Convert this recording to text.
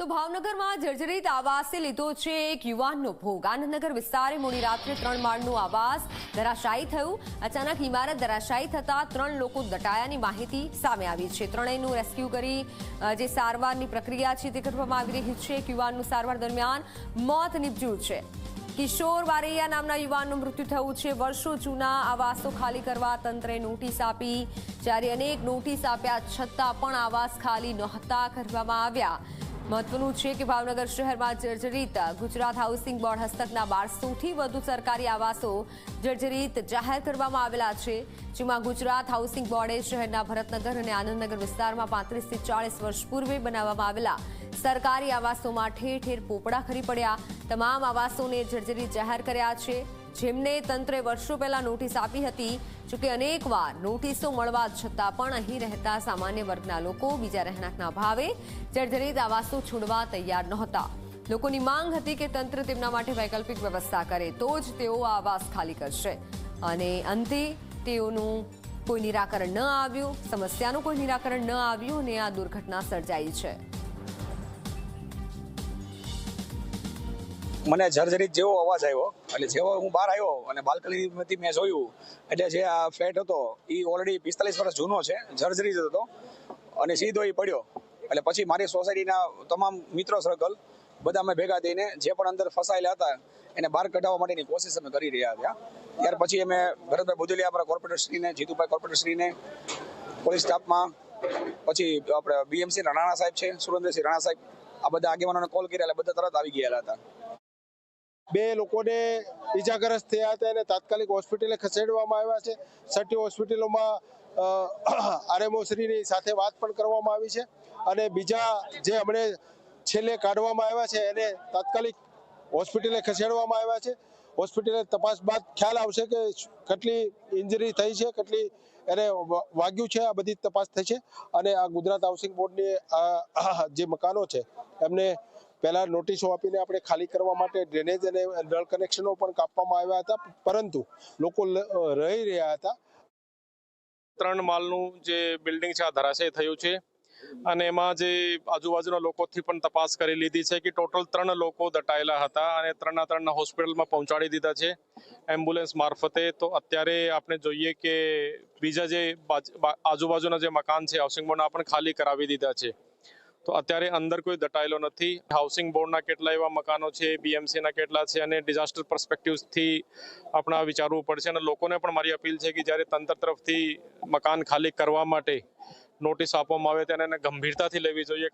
તો ભાવનગરમાં જર્જરિત આવાસે લીધો છે એક યુવાનનો ભોગ। આનંદનગર વિસ્તારે મોડી રાત્રે 3 માળનું આવાસ ધરાશાયી થયું। અચાનક ઇમારત ધરાશાયી થતા 3 લોકો દટાયાની માહિતી સામે આવી છે। ત્રણેયનું રેસ્ક્યુ કરી જે સારવારની પ્રક્રિયા છે તે કરવામાં આવી રહી છે। એક યુવાનનું સારવાર દરમિયાન મોત નીપજ્યું છે। કિશોર વારૈયા નામના યુવાનનું મૃત્યુ થયું છે। વર્ષો જૂના આવાસો ખાલી કરવા તંત્રે નોટિસ આપી, જ્યારે અનેક નોટિસ આપ્યા છતાં પણ આવાસ ખાલી નહોતા કરવામાં આવ્યા। મહત્વનું છે કે ભાવનગર શહેરમાં જર્જરિત ગુજરાત હાઉસિંગ બોર્ડ હસ્તકના 1200થી વધુ સરકારી આવાસો જર્જરિત જાહેર કરવામાં આવેલા છે, જેમાં ગુજરાત હાઉસિંગ બોર્ડે શહેરના ભરતનગર અને આનંદનગર વિસ્તારમાં 35 થી 40 વર્ષ પૂર્વે બનાવવામાં આવેલા સરકારી આવાસોમાં ઠેર ઠેર પોપડા ખરી પડ્યા। તમામ આવાસોને જર્જરિત જાહેર કર્યા છે, જેમને તંત્રે વર્ષો પહેલા નોટિસ આપી હતી। જોકે અનેકવાર નોટિસો મળવા છતાં પણ અહીં રહેતા સામાન્ય વર્ગના લોકો બીજા રહેણાંકના ભાવે જર્જરિત આવાસો છોડવા તૈયાર નહોતા। લોકોની માંગ હતી કે તંત્ર તેમના માટે વૈકલ્પિક વ્યવસ્થા કરે તો જ તેઓ આવાસ ખાલી કરશે, અને અંતે તેઓનું કોઈ નિરાકરણ ન આવ્યું, સમસ્યાનું કોઈ નિરાકરણ ન આવ્યું અને આ દુર્ઘટના સર્જાઈ છે। મને જર્જરિત જેવો અવાજ આવ્યો, એટલે જેવો હું બહાર આવ્યો અને બાલ્કનીમાંથી મેં જોયું, એટલે જે આ ફ્લેટ હતો એ ઓલરેડી 45 વર્ષ જૂનો છે, જર્જરિત હતો અને સીધો એ પડ્યો। એટલે પછી મારી સોસાયટીના તમામ મિત્રો સર્કલ બધા અમે ભેગા થઈને જે પણ અંદર ફસાયેલા હતા એને બહાર કઢાવવા માટેની કોશિશ અમે કરી રહ્યા હતા। ત્યાર પછી અમે ભરતભાઈ બુદલિયા, આપણા કોર્પોરેટરશ્રીને, જીતુભાઈ કોર્પોરેટરશ્રીને, પોલીસ સ્ટાફમાં, પછી આપણે બીએમસી રાણા સાહેબ છે, સુરેન્દ્રસિંહ રાણા સાહેબ, આ બધા આગેવાનોને કોલ કર્યા, એટલે બધા તરત આવી ગયેલા હતા। 2 લોકોને ઈજાગ્રસ્ત થયા હતા અને તાત્કાલિક હોસ્પિટલે ખસેડવામાં આવ્યા છે। સટી હોસ્પિટલોમાં આરએમઓ શ્રીની સાથે વાત પણ કરવામાં આવી છે, અને બીજા જે હમણે છેલ્લે કાઢવામાં આવ્યા છે એને તાત્કાલિક હોસ્પિટલે ખસેડવામાં આવ્યા છે। હોસ્પિટલે તપાસ બાદ ખ્યાલ આવશે કે કેટલી ઇન્જરી થઈ છે, કેટલી એને વાગ્યું છે, આ બધી તપાસ થશે। અને આ ગુજરાત હાઉસિંગ બોર્ડની જે મકાનો છે એમને પહેલા નોટિસો આપીને આપણે ખાલી કરવા માટે ડ્રેનેજ અને નળ કનેક્શનો પણ કાપવામાં આવ્યા હતા, પરંતુ લોકો રહી રહ્યા હતા। 3 માળનું જે બિલ્ડિંગ છે આ ધરાશય થયું છે, અને એમાં જે આજુબાજુના લોકોથી પણ તપાસ કરી લીધી છે કે ટોટલ 3 લોકો દટાયેલા હતા અને 3ના હોસ્પિટલમાં પહોંચાડી દીધા છે એમ્બ્યુલન્સ મારફતે। તો અત્યારે આપણે જોઈએ કે બીજા જે આજુબાજુના જે મકાન છે હાઉસિંગ બોર્ડના પણ ખાલી કરાવી દીધા છે। તો અત્યારે અંદર કોઈ દટાયેલો નથી। હાઉસિંગ બોર્ડના કેટલા એવા મકાનો છે, બીએમસીના કેટલા છે, અને ડિઝાસ્ટર પર્સપેક્ટિવથી આપણે વિચારવું પડશે। અને લોકોને પણ મારી અપીલ છે કે જ્યારે તંત્ર તરફથી મકાન ખાલી કરવા માટે નોટિસ આપવામાં આવે તેને ગંભીરતાથી લેવી જોઈએ।